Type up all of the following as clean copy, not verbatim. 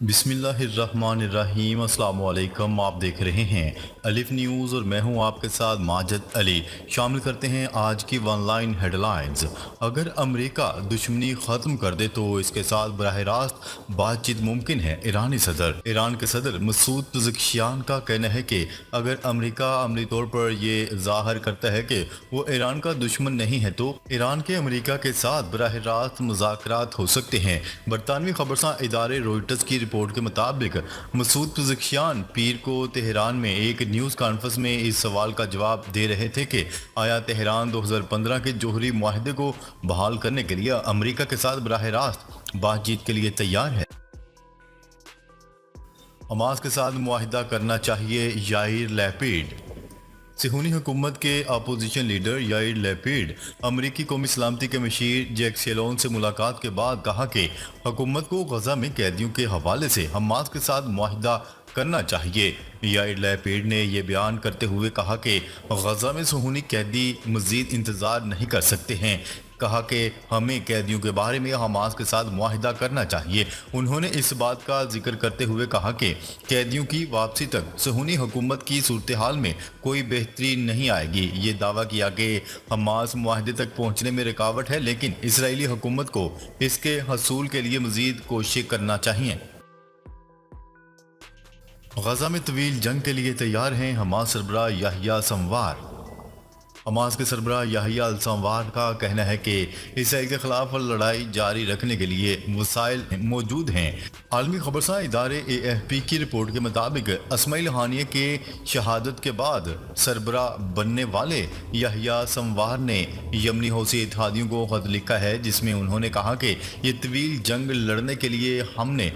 بسم اللہ الرحمن الرحیم۔ السلام علیکم، آپ دیکھ رہے ہیں الف نیوز اور میں ہوں آپ کے ساتھ ماجد علی۔ شامل کرتے ہیں آج کی ون لائن ہیڈ لائنز۔ اگر امریکہ دشمنی ختم کر دے تو اس کے ساتھ براہ راست بات چیت ممکن ہے۔ ایران کے صدر مسعود پزشکیان کا کہنا ہے کہ اگر امریکہ عملی طور پر یہ ظاہر کرتا ہے کہ وہ ایران کا دشمن نہیں ہے تو ایران کے امریکہ کے ساتھ براہ راست مذاکرات ہو سکتے ہیں۔ برطانوی خبرساں ادارے روئٹرز کی رپورٹ کے مطابق مسعود پزشکیان پیر کو تہران میں ایک نیوز کانفرنس میں اس سوال کا جواب دے رہے تھے کہ آیا تہران 2015 کے جوہری معاہدے کو بحال کرنے کے لیے امریکہ کے ساتھ براہ راست بات چیت کے لیے تیار ہے۔ حماس کے ساتھ معاہدہ کرنا چاہیے، یائر لیپیڈ۔ صہیونی حکومت کے اپوزیشن لیڈر یائر لیپیڈ امریکی قومی سلامتی کے مشیر جیک سیلون سے ملاقات کے بعد کہا کہ حکومت کو غزہ میں قیدیوں کے حوالے سے حماس کے ساتھ معاہدہ کرنا چاہیے۔ یائر لیپیڈ نے یہ بیان کرتے ہوئے کہا کہ غزہ میں صہیونی قیدی مزید انتظار نہیں کر سکتے ہیں۔ کہا کہ ہمیں قیدیوں کے بارے میں حماس کے ساتھ معاہدہ کرنا چاہیے۔ انہوں نے اس بات کا ذکر کرتے ہوئے کہا کہ قیدیوں کی واپسی تک صہیونی حکومت کی صورتحال میں کوئی بہتری نہیں آئے گی۔ یہ دعویٰ کیا کہ حماس معاہدے تک پہنچنے میں رکاوٹ ہے، لیکن اسرائیلی حکومت کو اس کے حصول کے لیے مزید کوششیں کرنا چاہیے۔ غزہ میں طویل جنگ کے لیے تیار ہیں حماس سربراہ یحییٰ سنوار۔ حماس کے سربراہ یحییٰ السنوار کا کہنا ہے کہ اسرائیل کے خلاف لڑائی جاری رکھنے کے لیے وسائل موجود ہیں۔ عالمی خبرساں ادارے AFP کی رپورٹ کے مطابق اسماعیل ہانیہ کے شہادت کے بعد سربراہ بننے والے یحییٰ سنوار نے یمنی حوثی اتحادیوں کو خط لکھا ہے، جس میں انہوں نے کہا کہ یہ طویل جنگ لڑنے کے لیے ہم نے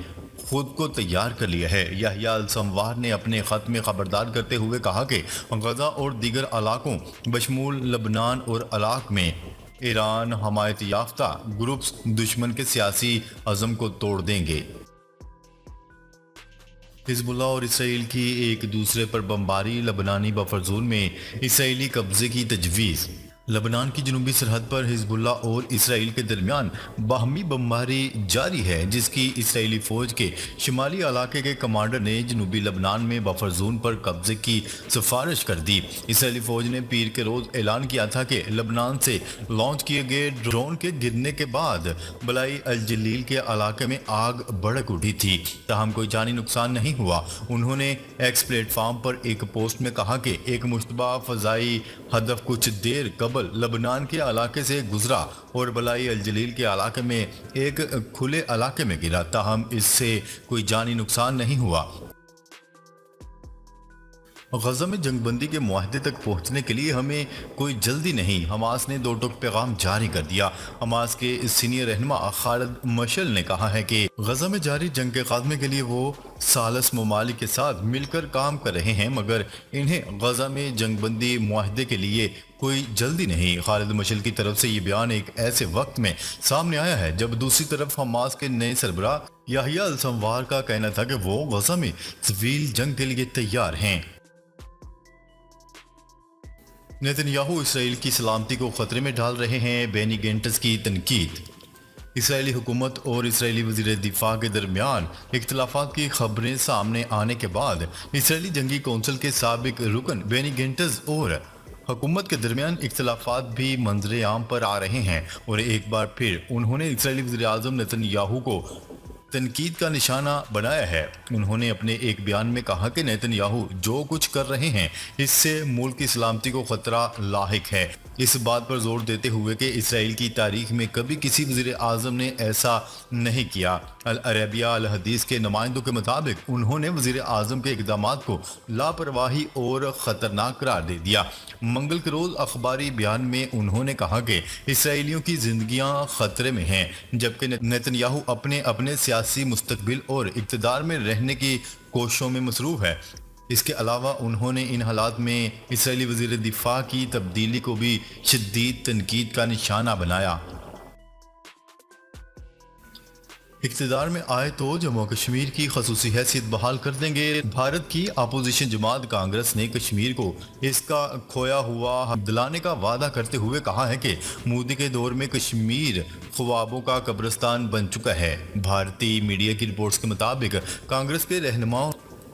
خود کو تیار کر لیا ہے۔ یحییٰ السنوار نے اپنے خط میں خبردار کرتے ہوئے کہا کہ غزہ اور دیگر علاقوں بشمول لبنان اور عراق میں ایران حمایت یافتہ گروپس دشمن کے سیاسی عزم کو توڑ دیں گے۔ حزب اللہ اور اسرائیل کی ایک دوسرے پر بمباری، لبنانی بفر زون میں اسرائیلی قبضے کی تجویز۔ لبنان کی جنوبی سرحد پر حزب اللہ اور اسرائیل کے درمیان باہمی بمباری جاری ہے، جس کی اسرائیلی فوج کے شمالی علاقے کے کمانڈر نے جنوبی لبنان میں بفر زون پر قبضے کی سفارش کر دی۔ اسرائیلی فوج نے پیر کے روز اعلان کیا تھا کہ لبنان سے لانچ کیے گئے ڈرون کے گرنے کے بعد بلائی الجلیل کے علاقے میں آگ بھڑک اٹھی تھی، تاہم کوئی جانی نقصان نہیں ہوا۔ انہوں نے ایکس پلیٹ فارم پر ایک پوسٹ میں کہا کہ ایک مشتبہ فضائی ہدف کچھ دیر قبل لبنان کے علاقے سے گزرا اور بلائی الجلیل کے علاقے میں ایک کھلے علاقے میں گرا، تاہم اس سے کوئی جانی نقصان نہیں ہوا۔ غزہ میں جنگ بندی کے معاہدے تک پہنچنے کے لیے ہمیں کوئی جلدی نہیں، حماس نے دو ٹوک پیغام جاری کر دیا۔ حماس کے سینئر رہنما خالد مشعل نے کہا ہے کہ غزہ میں جاری جنگ کے خاتمے کے لیے وہ ثالث ممالک کے ساتھ مل کر کام کر رہے ہیں، مگر انہیں غزہ میں جنگ بندی معاہدے کے لیے کوئی جلدی نہیں۔ خالد مشعل کی طرف سے یہ بیان ایک ایسے وقت میں سامنے آیا ہے جب دوسری طرف حماس کے نئے سربراہ یحییٰ السنوار کا کہنا تھا کہ وہ غزہ میں طویل جنگ کے لیے تیار ہیں۔ نیتن یاہو اسرائیل کی سلامتی کو خطرے میں ڈال رہے ہیں، بینی گینٹس کی تنقید۔ اسرائیلی حکومت اور اسرائیلی وزیر دفاع کے درمیان اختلافات کی خبریں سامنے آنے کے بعد اسرائیلی جنگی کونسل کے سابق رکن بینی گینٹس اور حکومت کے درمیان اختلافات بھی منظر عام پر آ رہے ہیں، اور ایک بار پھر انہوں نے اسرائیلی وزیر اعظم نیتن یاہو کو تنقید کا نشانہ بنایا ہے۔ انہوں نے اپنے ایک بیان میں کہا کہ نیتن یاہو جو کچھ کر رہے ہیں اس سے ملک کی سلامتی کو خطرہ لاحق ہے، اس بات پر زور دیتے ہوئے کہ اسرائیل کی تاریخ میں کبھی کسی وزیر اعظم نے ایسا نہیں کیا۔ العربیہ الحدیث کے نمائندوں کے مطابق انہوں نے وزیر اعظم کے اقدامات کو لاپرواہی اور خطرناک قرار دے دیا۔ منگل کے روز اخباری بیان میں انہوں نے کہا کہ اسرائیلیوں کی زندگیاں خطرے میں ہیں، جبکہ نیتن یاہو اپنے سیاسی مستقبل اور اقتدار میں رہنے کی کوششوں میں مصروف ہے۔ اس کے علاوہ انہوں نے ان حالات میں اسرائیلی وزیر دفاع کی تبدیلی کو بھی شدید تنقید کا نشانہ بنایا۔ اقتدار میں آئے تو جموں کشمیر کی خصوصی حیثیت بحال کر دیں گے۔ بھارت کی اپوزیشن جماعت کانگریس نے کشمیر کو اس کا کھویا ہوا حق دلانے کا وعدہ کرتے ہوئے کہا ہے کہ مودی کے دور میں کشمیر خوابوں کا قبرستان بن چکا ہے۔ بھارتی میڈیا کی رپورٹس کے مطابق کانگریس کے رہنما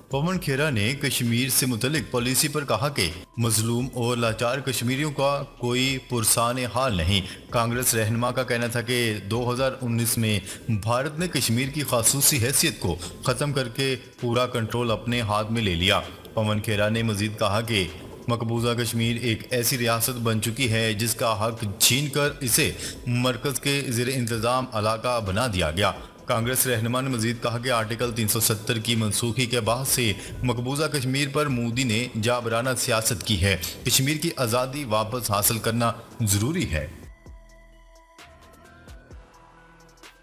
پون کھیرا نے کشمیر سے متعلق پالیسی پر کہا کہ مظلوم اور لاچار کشمیریوں کا کوئی پرسان حال نہیں۔ کانگریس رہنما کا کہنا تھا کہ 2019 میں بھارت نے کشمیر کی خصوصی حیثیت کو ختم کر کے پورا کنٹرول اپنے ہاتھ میں لے لیا۔ پون کھیرا نے مزید کہا کہ مقبوضہ کشمیر ایک ایسی ریاست بن چکی ہے جس کا حق چھین کر اسے مرکز کے زیر انتظام علاقہ بنا دیا گیا۔ کانگریس رہنما نے مزید کہا کہ آرٹیکل 370 کی منسوخی کے بعد سے مقبوضہ کشمیر پر مودی نے جابرانہ سیاست کی ہے۔ کشمیر کی آزادی واپس حاصل کرنا ضروری ہے۔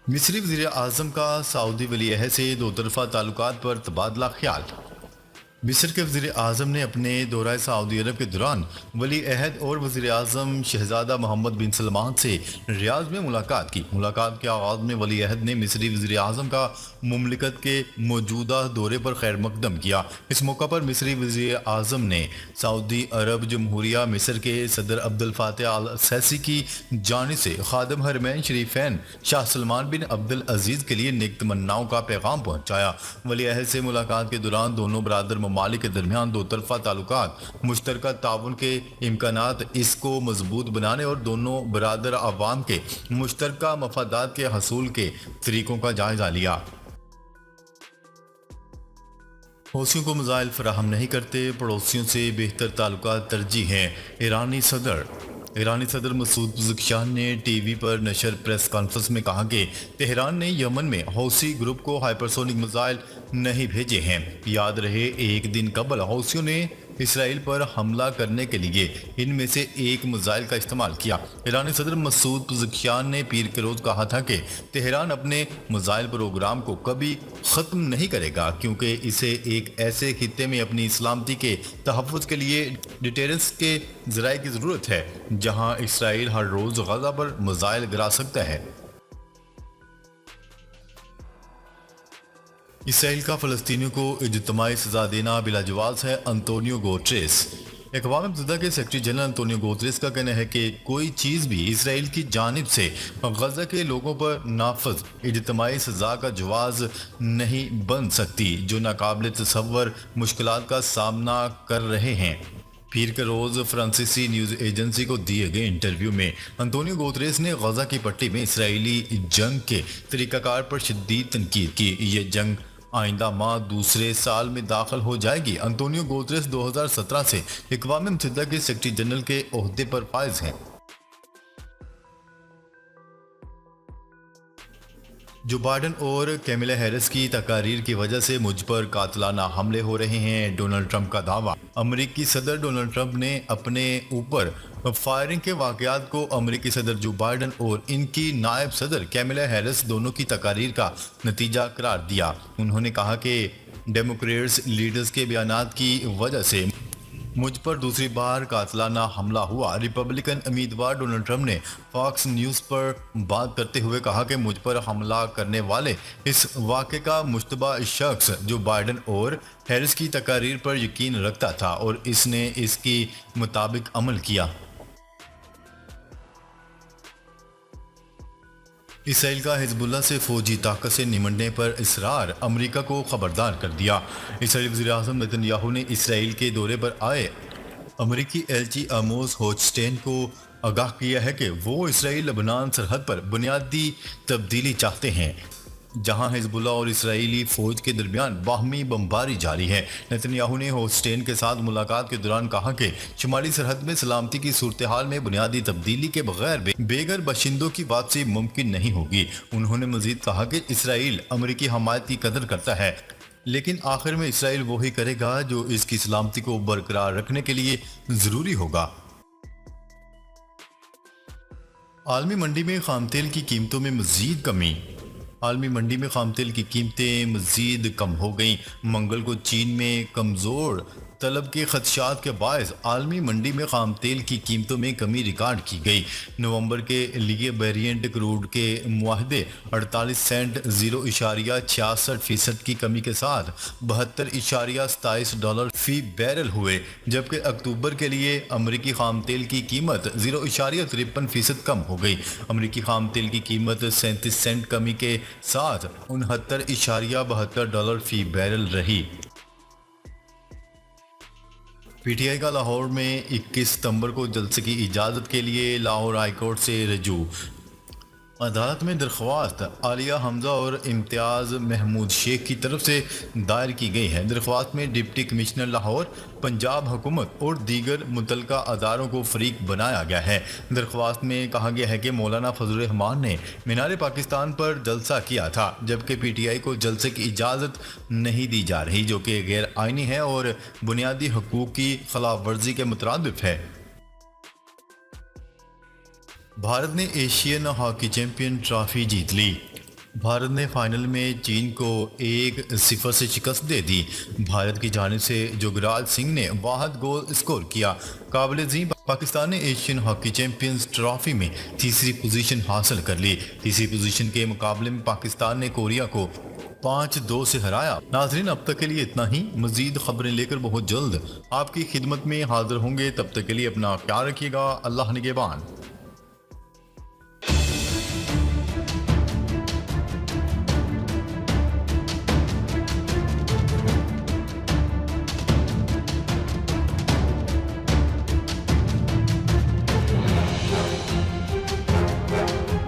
مصری وزیر اعظم کا سعودی ولی عہد سے دو طرفہ تعلقات پر تبادلہ خیال۔ مصر کے وزیر اعظم نے اپنے دورہ سعودی عرب کے دوران ولی عہد اور وزیر اعظم شہزادہ محمد بن سلمان سے ریاض میں ملاقات کی۔ ملاقات کے آغاز میں ولی عہد نے مصری وزیر اعظم کا مملکت کے موجودہ دورے پر خیر مقدم کیا۔ اس موقع پر مصری وزیر اعظم نے سعودی عرب جمہوریہ مصر کے صدر عبد الفاتح السیسی کی جانب سے خادم حرمین شریفین شاہ سلمان بن عبد العزیز کے لیے نیک تمناؤں کا پیغام پہنچایا۔ ولی عہد سے ملاقات کے دوران دونوں برادر ممالک کے درمیان دو طرفہ تعلقات، مشترکہ تعاون کے امکانات، اس کو مضبوط بنانے اور دونوں برادر عوام کے مشترکہ مفادات کے حصول کے طریقوں کا جائزہ لیا۔ حوثیوں کو میزائل فراہم نہیں کرتے، پڑوسیوں سے بہتر تعلقات ترجیح ہیں۔ ایرانی صدر مسعود پزشکیان نے ٹی وی پر نشر پریس کانفرنس میں کہا کہ تہران نے یمن میں حوثی گروپ کو ہائپرسونک میزائل نہیں بھیجے ہیں۔ یاد رہے ایک دن قبل حوثیوں نے اسرائیل پر حملہ کرنے کے لیے ان میں سے ایک میزائل کا استعمال کیا۔ ایرانی صدر مسعود پزشکیان نے پیر کے روز کہا تھا کہ تہران اپنے میزائل پروگرام کو کبھی ختم نہیں کرے گا کیونکہ اسے ایک ایسے خطے میں اپنی سلامتی کے تحفظ کے لیے ڈیٹرنس کے ذرائع کی ضرورت ہے جہاں اسرائیل ہر روز غزہ پر میزائل گرا سکتا ہے۔ اسرائیل کا فلسطینیوں کو اجتماعی سزا دینا بلا جواز ہے، انتونیو گوٹریس۔ اقوام متحدہ کے سیکرٹری جنرل انتونیو گوتریس کا کہنا ہے کہ کوئی چیز بھی اسرائیل کی جانب سے غزہ کے لوگوں پر نافذ اجتماعی سزا کا جواز نہیں بن سکتی جو ناقابل تصور مشکلات کا سامنا کر رہے ہیں۔ پیر کے روز فرانسیسی نیوز ایجنسی کو دیے گئے انٹرویو میں انتونیو گوتریس نے غزہ کی پٹی میں اسرائیلی جنگ کے طریقہ کار پر شدید تنقید کی۔ یہ جنگ آئندہ ماہ دوسرے سال میں داخل ہو جائے گی۔ انتونیو گوتریس 2017 سے اقوام متحدہ کے سیکرٹری جنرل کے عہدے پر فائز ہیں۔ جو بائیڈن اور کیملا ہیرس کی تقاریر کی وجہ سے مجھ پر قاتلانہ حملے ہو رہے ہیں، ڈونلڈ ٹرمپ کا دعویٰ۔ امریکی صدر ڈونلڈ ٹرمپ نے اپنے اوپر فائرنگ کے واقعات کو امریکی صدر جو بائیڈن اور ان کی نائب صدر کیملا ہیرس دونوں کی تقاریر کا نتیجہ قرار دیا۔ انہوں نے کہا کہ ڈیموکریٹس لیڈرز کے بیانات کی وجہ سے مجھ پر دوسری بار قاتلانہ حملہ ہوا۔ ریپبلکن امیدوار ڈونلڈ ٹرمپ نے فاکس نیوز پر بات کرتے ہوئے کہا کہ مجھ پر حملہ کرنے والے اس واقعے کا مشتبہ شخص جو بائیڈن اور ہیرس کی تقاریر پر یقین رکھتا تھا اور اس نے اس کی مطابق عمل کیا۔ اسرائیل کا حزب اللہ سے فوجی طاقت سے نمٹنے پر اصرار، امریکہ کو خبردار کر دیا۔ اسرائیلی وزیر اعظم نیتن یاہو نے اسرائیل کے دورے پر آئے امریکی ایلچی آموز ہوچسٹین کو آگاہ کیا ہے کہ وہ اسرائیل لبنان سرحد پر بنیادی تبدیلی چاہتے ہیں جہاں حزب اللہ اور اسرائیلی فوج کے درمیان باہمی بمباری جاری ہے۔ نیتن یاہو نے ہوچسٹین کے ساتھ ملاقات کے دوران کہا کہ شمالی سرحد میں سلامتی کی صورتحال میں بنیادی تبدیلی کے بغیر بے گھر باشندوں کی واپسی ممکن نہیں ہوگی۔ انہوں نے مزید کہا کہ اسرائیل امریکی حمایت کی قدر کرتا ہے لیکن آخر میں اسرائیل وہی کرے گا جو اس کی سلامتی کو برقرار رکھنے کے لیے ضروری ہوگا۔ عالمی منڈی میں خام تیل کی قیمتوں میں مزید کمی۔ عالمی منڈی میں خام تیل کی قیمتیں مزید کم ہو گئیں۔ منگل کو چین میں کمزور طلب کے خدشات کے باعث عالمی منڈی میں خام تیل کی قیمتوں میں کمی ریکارڈ کی گئی۔ نومبر کے لیے بیرینٹ کروڈ کے معاہدے 48 سینٹ 0.66% کی کمی کے ساتھ 72.27 ڈالر فی بیرل ہوئے، جبکہ اکتوبر کے لیے امریکی خام تیل کی قیمت 0.53% کم ہو گئی۔ امریکی خام تیل کی قیمت 37 سینٹ کمی کے ساتھ 69.72 ڈالر فی بیرل رہی۔ پی ٹی آئی کا لاہور میں 21 ستمبر کو جلسے کی اجازت کے لیے لاہور ہائی کورٹ سے رجوع۔ عدالت میں درخواست عالیہ حمزہ اور امتیاز محمود شیخ کی طرف سے دائر کی گئی ہے۔ درخواست میں ڈپٹی کمشنر لاہور، پنجاب حکومت اور دیگر متعلقہ اداروں کو فریق بنایا گیا ہے۔ درخواست میں کہا گیا ہے کہ مولانا فضل الرحمان نے مینار پاکستان پر جلسہ کیا تھا، جبکہ پی ٹی آئی کو جلسے کی اجازت نہیں دی جا رہی، جو کہ غیر آئینی ہے اور بنیادی حقوق کی خلاف ورزی کے مترادف ہے۔ بھارت نے ایشین ہاکی چیمپئن ٹرافی جیت لی۔ بھارت نے فائنل میں چین کو 1-0 سے شکست دے دی۔ بھارت کی جانب سے جگراج سنگھ نے واحد گول اسکور کیا۔ قابل ذکر پاکستان نے ایشین ہاکی چیمپئنز ٹرافی میں تیسری پوزیشن حاصل کر لی۔ تیسری پوزیشن کے مقابلے میں پاکستان نے کوریا کو 5-2 سے ہرایا۔ ناظرین، اب تک کے لیے اتنا ہی۔ مزید خبریں لے کر بہت جلد آپ کی خدمت میں حاضر ہوں گے۔ تب تک کے لیے اپنا خیال رکھیے گا۔ اللہ نگہبان۔